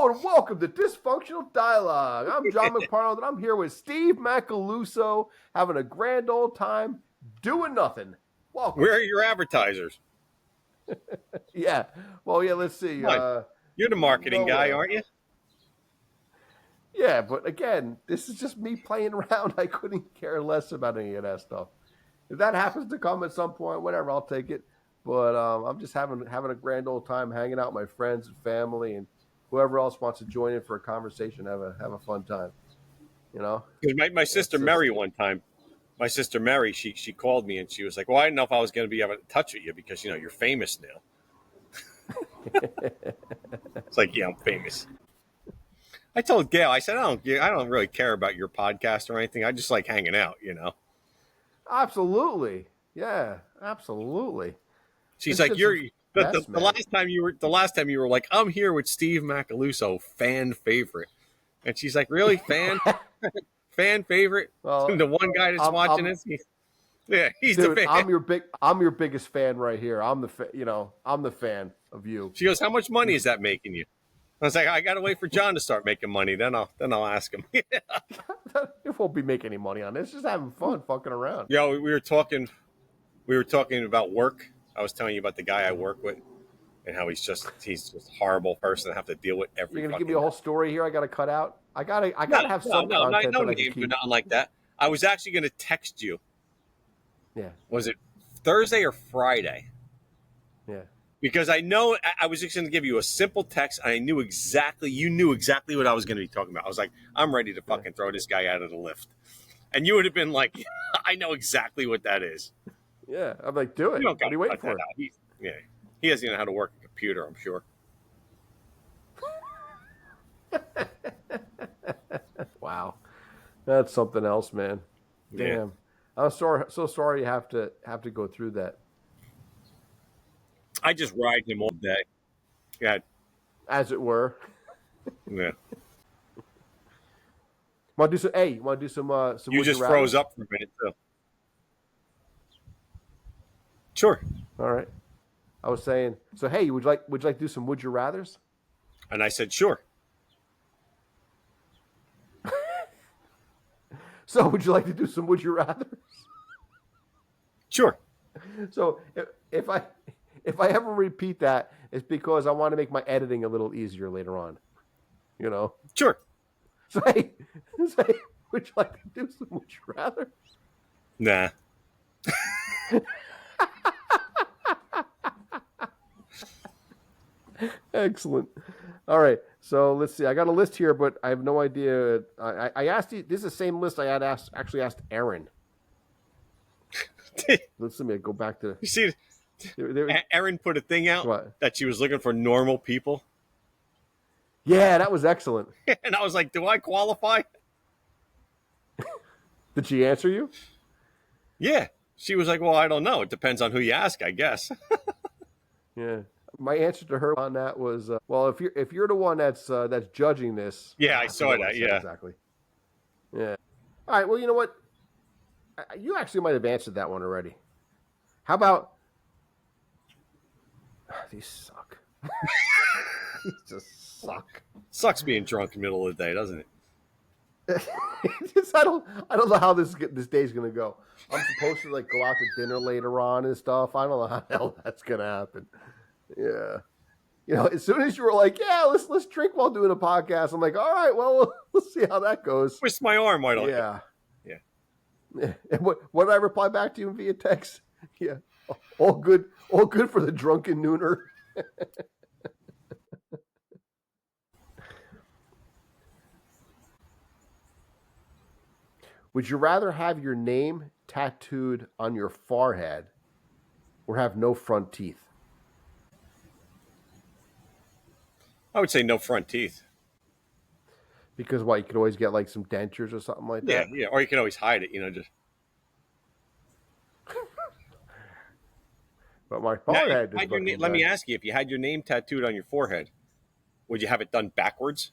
Hello and welcome to Dysfunctional Dialogue. I'm John McParland and I'm here with Steve Macaluso having a grand old time doing nothing. Welcome. Where are your advertisers? Yeah. Well, yeah, let's see. You're the marketing guy, aren't you? Yeah, but again, this is just me playing around. I couldn't care less about any of that stuff. If that happens to come at some point, whatever, I'll take it. But I'm just having a grand old time hanging out with my friends and family and whoever else wants to join in for a conversation, have a fun time, you know. My sister Mary one time, my sister Mary, she called me and she was like, "Well, I didn't know if I was going to be able to touch with you because you're famous now." It's like, yeah, I'm famous. I told Gail, I said, I don't really care about your podcast or anything. I just like hanging out, Absolutely, yeah, absolutely. She's like, the last time you were like, I'm here with Steve Macaluso, fan favorite. And she's like, really? Fan favorite? Well, the one guy that's watching this? He's dude, the fan. I'm your biggest fan right here. I'm the fan of you. She goes, how much money is that making you? I was like, I got to wait for John to start making money. Then I'll ask him. It won't be making any money on this. Just having fun, fucking around. Yeah, we were talking about work. I was telling you about the guy I work with and how he's just a horrible person to have to deal with every. You're gonna give me a whole story here. I got to cut out. I gotta have some content. No names or nothing like that. I was actually going to text you. Yeah. Was it Thursday or Friday? Yeah. Because I know I was just going to give you a simple text. And you knew exactly what I was going to be talking about. I was like, I'm ready to fucking throw this guy out of the lift. And you would have been like, I know exactly what that is. Yeah, I'm like, do it. What are you waiting for? He doesn't even know how to work a computer, I'm sure. Wow, that's something else, man. Damn, yeah. I'm so sorry you have to go through that. I just ride him all day. Yeah, as it were. Yeah. Want to do some? Hey, you want to do some? You just froze up for a minute too. Sure. All right. I was saying, so hey, would you like to do some would you rathers? And I said, sure. So would you like to do some would you rathers? Sure. So if I ever repeat that, it's because I want to make my editing a little easier later on. Sure. Say, would you like to do some would you rathers? Nah. Excellent. All right. So let's see. I got a list here, but I have no idea. I asked you. This is the same list I had asked Aaron. Let me go back to. You see, Aaron put a thing out that she was looking for normal people. Yeah, that was excellent. And I was like, do I qualify? Did she answer you? Yeah. She was like, well, I don't know. It depends on who you ask, I guess. Yeah. My answer to her on that was, well, if you're the one that's judging this. Yeah, I saw that. Yeah. Exactly. Yeah. All right. Well, you know what? You actually might have answered that one already. How about these suck? These just suck. Sucks being drunk in the middle of the day, doesn't it? I don't know how this day's gonna go. I'm supposed to go out to dinner later on and stuff. I don't know how the hell that's gonna happen. Yeah. As soon as you were like, yeah, let's drink while doing a podcast, I'm like, all right, well, let's see how that goes. Twist my arm, why don't you? Yeah. And what did I reply back to you via text? Yeah. All good for the drunken nooner. Would you rather have your name tattooed on your forehead or have no front teeth? I would say no front teeth. Because you could always get some dentures or something like that? Yeah. Or you can always hide it, just. But my forehead let me ask you, if you had your name tattooed on your forehead, would you have it done backwards?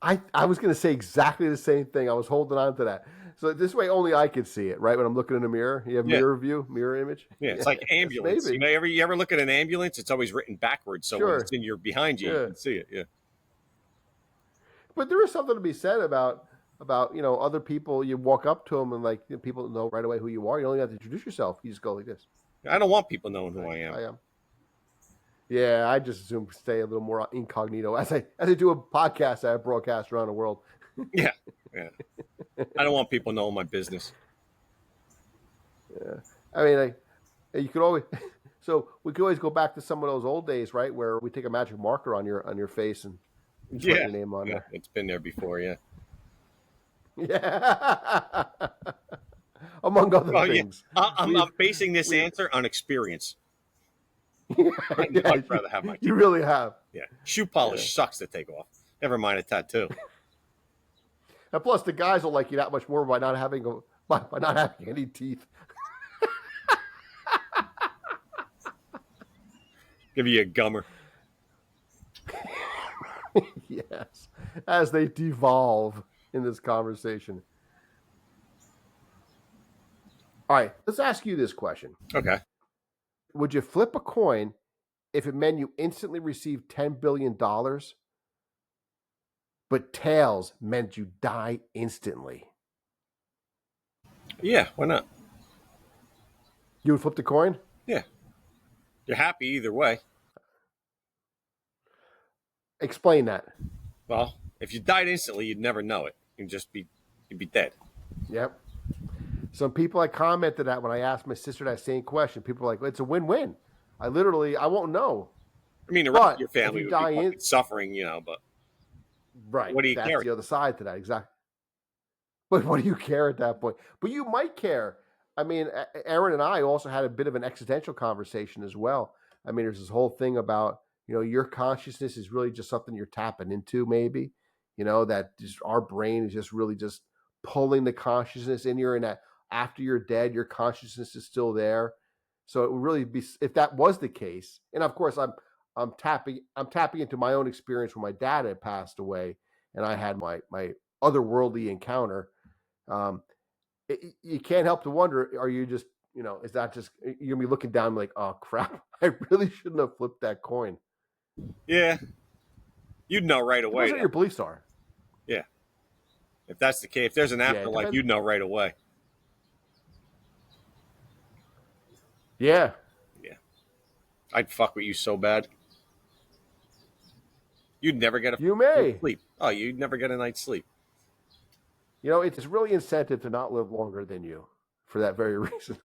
I was going to say exactly the same thing. I was holding on to that. So this way only I could see it, right? When I'm looking in a mirror, you have mirror view, mirror image. Yeah, it's like ambulance. Maybe. You ever look at an ambulance? It's always written backwards, so when it's behind you, you can see it. Yeah. But there is something to be said about other people. You walk up to them and people know right away who you are. You don't even have to introduce yourself. You just go like this. I don't want people knowing who Hi, I am. I am. Yeah, I just assume stay a little more incognito as I do a podcast. I broadcast around the world. Yeah. I don't want people knowing my business. Yeah, I mean, you could always. So we could always go back to some of those old days, right, where we take a magic marker on your face and just write your name on there. It's been there before, yeah. Yeah. Among other things. Yeah. I'm basing this answer on experience. I'd rather have my teeth. You really have. Yeah. Shoe polish sucks to take off. Never mind a tattoo. And plus, the guys will like you that much more by not having any teeth. Give you a gummer. Yes, as they devolve in this conversation. All right, let's ask you this question. Okay. Would you flip a coin if it meant you instantly received $10 billion, but tails meant you die instantly? Yeah, why not? You would flip the coin? Yeah. You're happy either way. Explain that. Well, if you died instantly, you'd never know it. You'd be dead. Yep. Some people I commented that when I asked my sister that same question. People are like, it's a win-win. I won't know. I mean, the rest of your family would be fucking suffering, but right. What do you care? That's the other side to that, exactly. But what do you care at that point? But you might care. I mean, Aaron and I also had a bit of an existential conversation as well. I mean, there's this whole thing about, your consciousness is really just something you're tapping into, maybe, that just our brain is just really just pulling the consciousness in here, and that after you're dead, your consciousness is still there. So it would really be, if that was the case, and of course I'm tapping into my own experience when my dad had passed away and I had my otherworldly encounter. You can't help to wonder, are you just, is that just, you're gonna be looking down like, oh crap, I really shouldn't have flipped that coin. Yeah. You'd know right away. What your beliefs are. Yeah. If that's the case, if there's an afterlife, you'd know right away. Yeah. Yeah. I'd fuck with you so bad. You'd never get sleep. Oh, you'd never get a night's sleep. It's really incentive to not live longer than you for that very reason.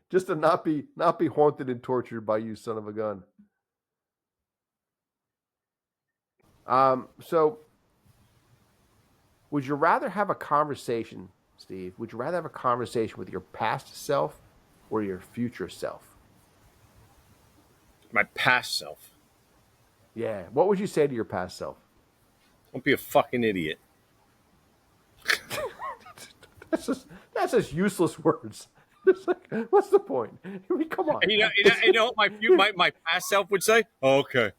Just to not be haunted and tortured by you, son of a gun. So would you rather have a conversation, Steve? Would you rather have a conversation with your past self or your future self? My past self. Yeah. What would you say to your past self? Don't be a fucking idiot. That's just useless words. It's like, what's the point? I mean, come on. And you know what my past self would say? Oh, okay.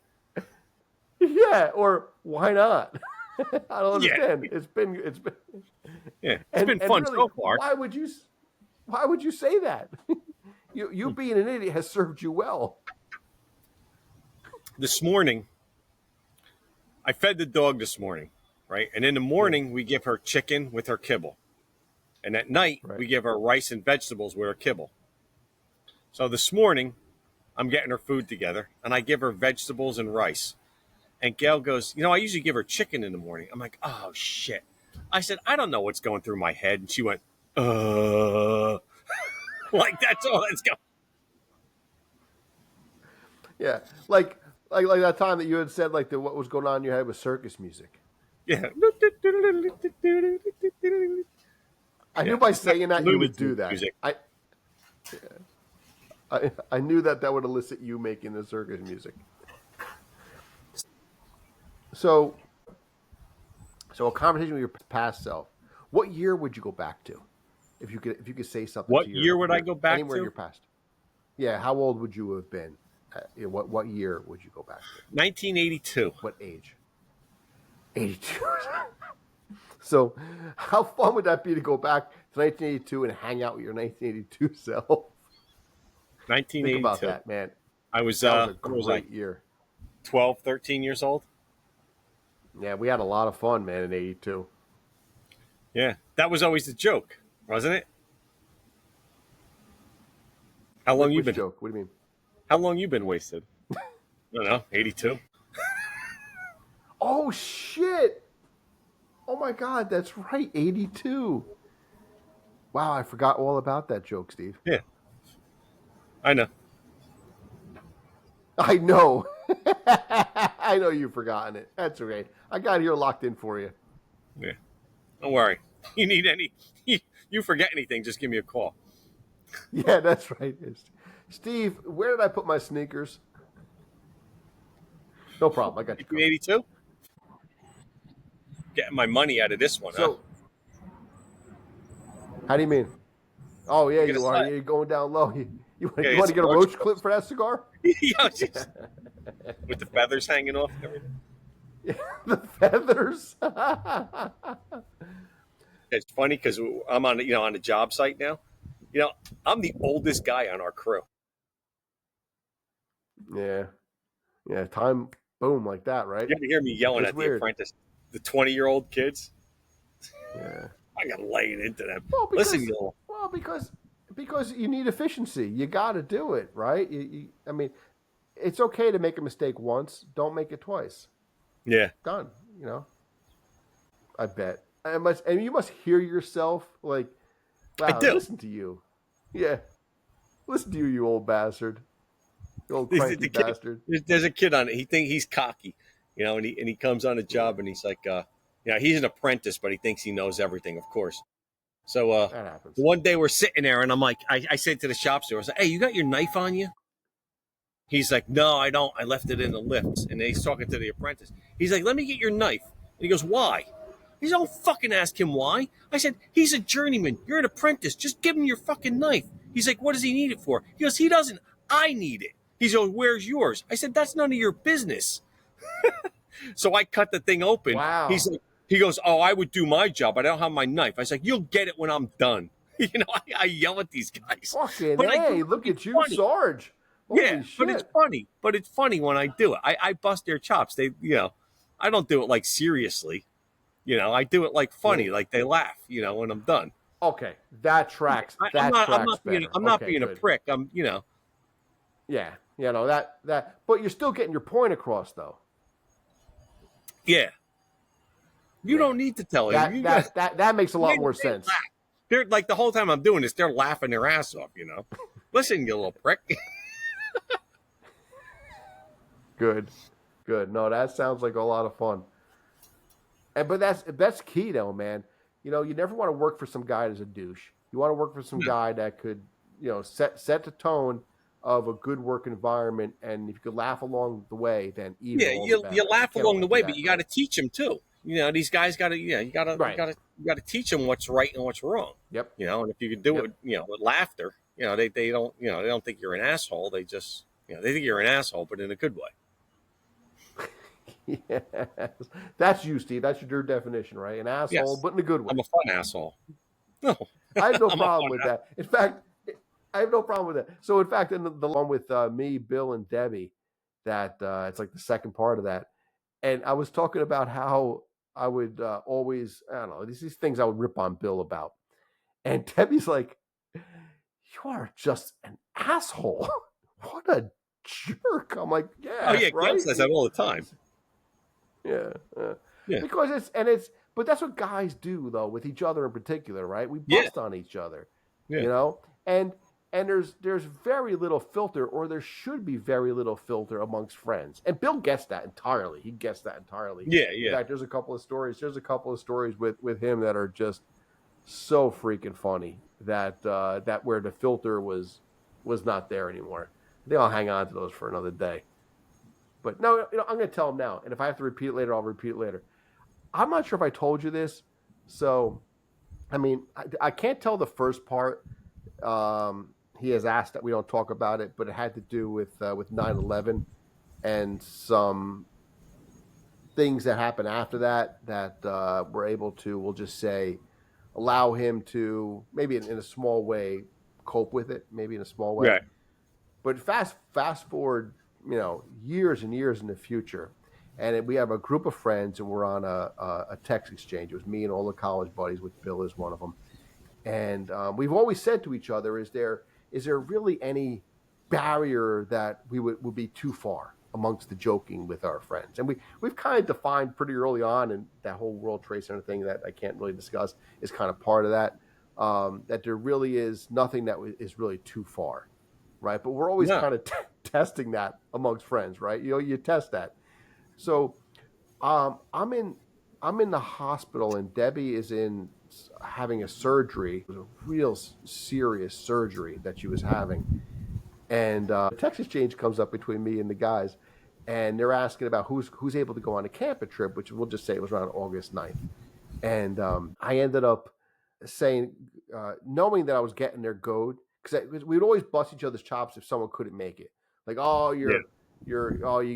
Yeah, or why not? I don't understand. Yeah. It's been fun really, so far. Why would you say that? You being an idiot has served you well. This morning, I fed the dog this morning, right? And in the morning, we give her chicken with her kibble. And at night, we give her rice and vegetables with her kibble. So this morning, I'm getting her food together, and I give her vegetables and rice. And Gail goes, I usually give her chicken in the morning. I'm like, oh, shit. I said, I don't know what's going through my head. And she went, like, that's all that's going. Yeah, like that time that you had said, like, what was going on in your head with circus music. Yeah. I knew by saying that you would do that. I knew that would elicit you making the circus music. So a conversation with your past self. What year would you go back to, if you could say something? What year would I go back to? Anywhere in your past. Yeah, how old would you have been? What year would you go back to? 1982. What age? 82. So, how fun would that be to go back to 1982 and hang out with your 1982 self? 1982. Think about that, man. That was a great year. 12, 13 years old. Yeah, we had a lot of fun, man, in '82. Yeah, that was always the joke, wasn't it? How long you Which been? joke? What do you mean? How long you been wasted? I don't know. 82. Oh shit! Oh my god, that's right, '82. Wow, I forgot all about that joke, Steve. Yeah, I know. I know. I know you've forgotten it. That's okay. I got here locked in for you. Yeah, don't worry. You need any? You forget anything? Just give me a call. Yeah, that's right. Steve, where did I put my sneakers? No problem. I got you covered. 1982. Getting my money out of this one, huh? So, how do you mean? Oh yeah, I gotta you are. say, You're going down low. gotta You get want to some get a roach roach clip for that cigar? Yeah, just with the feathers hanging off and everything. The feathers. It's funny because I'm on on a job site now. You know, I'm the oldest guy on our crew. Yeah, yeah. Time, boom, like that, right? You ever hear me yelling It's at the weird. apprentice, the 20-year-old kids? Yeah. I gotta lay it into them. Well, Listen, because you well, because you need efficiency. You got to do it, right? I mean, it's okay to make a mistake once. Don't make it twice. yeah, Done. You know. I bet. And you must hear yourself like, I wow, do. listen to you. Yeah, listen to you, you old bastard, you old The cranky kid, bastard. there's a kid on it. He think he's cocky, and he comes on a job and he's like, he's an apprentice, but he thinks he knows everything, of course. So That happens. one day we're sitting there, and I'm like, I said to the shop steward, I was like, "Hey, you got your knife on you?" He's like, "No, I don't. I left it in the lift." And then he's talking to the apprentice. He's like, "Let me get your knife." And he goes, "Why?" He's, "Don't fucking ask him why." I said, "He's a journeyman. You're an apprentice. Just give him your fucking knife." He's like, "What does he need it for?" He goes, "He doesn't. I need it." He goes, "Where's yours?" I said, "That's none of your business." So I cut the thing open. Wow. He goes, "Oh, I would do my job, but I don't have my knife." I was like, "You'll get it when I'm done." I yell at these guys, Fucking but I do hey, it. look It's at you, funny. Sarge. Yeah, Holy but it's shit. funny. But it's funny when I do it. I bust their chops. I don't do it like seriously. I do it like Yeah. funny, like they laugh. When I'm done. Okay, that tracks. I'm That not. I'm tracks not being. better. I'm not Okay, being a good. prick. Yeah, that. But you're still getting your point across, though. Yeah. You Yeah. don't need to tell him. That makes a lot more They sense. laugh. They're like the whole time I'm doing this, they're laughing their ass off. Listen, you little prick. Good, good. No, that sounds like a lot of fun. But that's key though, man. You never want to work for some guy that's a douche. You want to work for some No. guy that could, set the tone of a good work environment. And if you could laugh along the way, then even Yeah, all the you better. laugh Can't along the always do way, but that, you got to right? teach them too. These guys got to. Yeah, Right. you got to teach them what's right and what's wrong. Yep. And if you can do Yep. it, with laughter, they don't, they don't think you're an asshole. They just, they think you're an asshole, but in a good way. Yes. That's you, Steve. That's your definition, right? An asshole, Yes, but in a good way. I'm a fun asshole. No, I have no I'm a problem fun with asshole. that. In fact, I have no problem with that. So, in fact, in the one with me, Bill, and Debbie, that it's like the second part of that, and I was talking about how I would always, I don't know, these things I would rip on Bill about, and Debbie's like, "You are just an asshole. What a jerk." I'm like, Oh "Yeah, yeah, Gail right." says that all the time. Yeah, Yeah, because but that's what guys do though with each other in particular, right? We yeah, bust on each other, yeah, and there's very little filter, or there should be very little filter amongst friends, and Bill gets that entirely. He gets that entirely. yeah, In yeah. fact, there's a couple of stories. There's a couple of stories with him that are just so freaking funny that where the filter was not there anymore. I think I'll hang on to those for another day. But no, I'm going to tell him now, and if I have to repeat it later, I'll repeat it later. I'm not sure if I told you this, so I mean, I can't tell the first part. He has asked that we don't talk about it, but it had to do with 9/11 and some things that happened after that were able to, we'll just say, allow him to maybe in a small way cope with it, maybe in a small way. Right. But fast forward years and years in the future. And we have a group of friends, and we're on a text exchange. It was me and all the college buddies, with Bill as one of them. And we've always said to each other, is there really any barrier that we would be too far amongst the joking with our friends? And we've kind of defined pretty early on, and that whole World Trade Center thing that I can't really discuss is kind of part of that, that there really is nothing that is really too far, right? But we're always kind of testing that amongst friends, right? You test that. So I'm in the hospital, and Debbie is having a surgery. It was a real serious surgery that she was having. And the text exchange comes up between me and the guys, and they're asking about who's able to go on a camping trip, which we'll just say it was around August 9th. And I ended up saying, knowing that I was getting their goad, because we'd always bust each other's chops if someone couldn't make it. Like, oh, you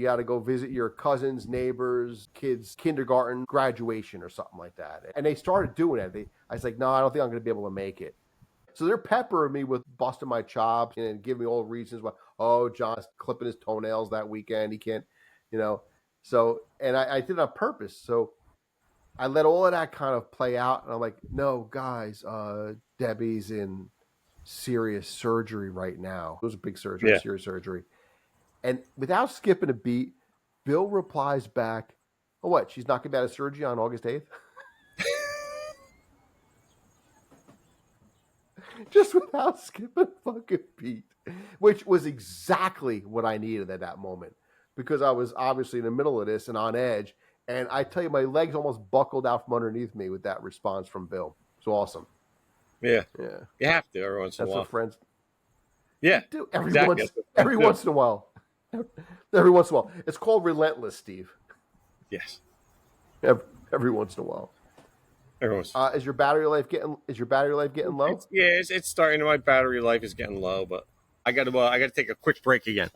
got to go visit your cousins, neighbors, kids, kindergarten, graduation, or something like that. And they started doing it. I was like, no, I don't think I'm going to be able to make it. So they're peppering me with busting my chops and giving me all reasons why. Oh, John's clipping his toenails that weekend. He can't, So, and I did it on purpose. So I let all of that kind of play out. And I'm like, no, guys, Debbie's in serious surgery right now. It was a big surgery, serious surgery. And without skipping a beat, Bill replies back, oh, what? She's not going to be out of surgery on August 8th? Just without skipping a fucking beat, which was exactly what I needed at that moment, because I was obviously in the middle of this and on edge. And I tell you, my legs almost buckled out from underneath me with that response from Bill. It's awesome. Yeah. You have to every once in a while. That's what friends. Yeah. Do every once in a while. Every once in a while. It's called relentless, Steve. Yes. Every once in a while. Everyone's. Is your battery life getting low? It's starting. My battery life is getting low, but I got to take a quick break again.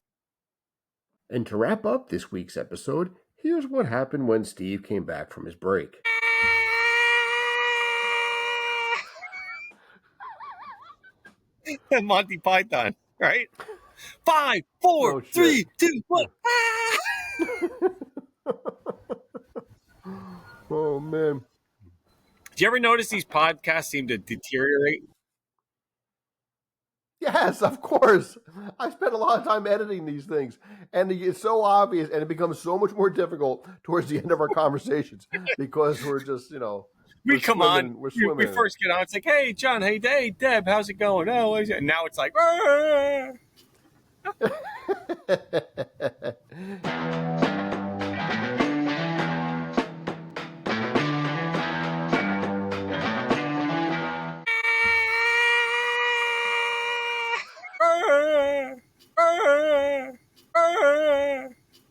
And to wrap up this week's episode, here's what happened when Steve came back from his break. Monty Python, right? 5, 4, 3, 2, 1. Oh man. Do you ever notice these podcasts seem to deteriorate? Yes, of course. I spent a lot of time editing these things, and it's so obvious, and it becomes so much more difficult towards the end of our conversations because we're just, we first get on. It's like, hey, John, hey, Deb, how's it going? Oh, and now it's like,